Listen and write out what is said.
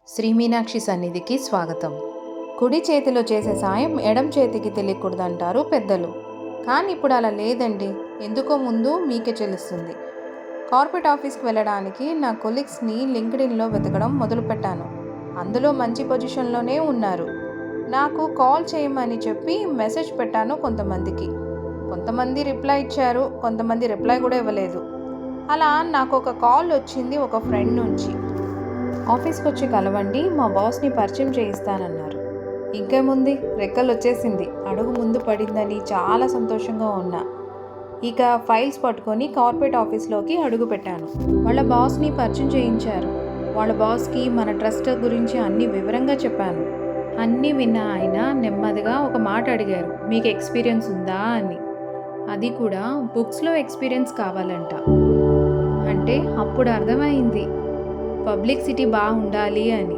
శ్రీ మీనాక్షి సన్నిధికి స్వాగతం. కుడి చేతిలో చేసే సాయం ఎడం చేతికి తెలియకూడదంటారు పెద్దలు. కానీ ఇప్పుడు అలా లేదండి. ఎందుకో ముందు మీకే తెలుస్తుంది. కార్పొరేట్ ఆఫీస్కి వెళ్ళడానికి నా కొలీగ్స్ని లింక్డ్ఇన్లో వెతకడం మొదలుపెట్టాను. అందులో మంచి పొజిషన్లోనే ఉన్నారు. నాకు కాల్ చేయమని చెప్పి మెసేజ్ పెట్టాను కొంతమందికి. కొంతమంది రిప్లై ఇచ్చారు, కొంతమంది రిప్లై కూడా ఇవ్వలేదు. అలా నాకు ఒక కాల్ వచ్చింది ఒక ఫ్రెండ్ నుంచి. ఆఫీస్కి వచ్చి కలవండి, మా బాస్ని పరిచయం చేయిస్తానన్నారు. ఇంకేముంది, రెక్కలు వచ్చేసింది. అడుగు ముందు పడిందని చాలా సంతోషంగా ఉన్నా. ఇక ఫైల్స్ పట్టుకొని కార్పొరేట్ ఆఫీస్లోకి అడుగు పెట్టాను. వాళ్ళ బాస్ని పరిచయం చేయించారు. వాళ్ళ బాస్కి మన ట్రస్ట్ గురించి అన్ని వివరంగా చెప్పాను. అన్నీ విన్న ఆయన నెమ్మదిగా ఒక మాట అడిగారు, మీకు ఎక్స్పీరియన్స్ ఉందా అని. అది కూడా బుక్స్లో ఎక్స్పీరియన్స్ కావాలంట. అంటే అప్పుడు అర్థమైంది పబ్లిసిటీ బాగుండాలి అని.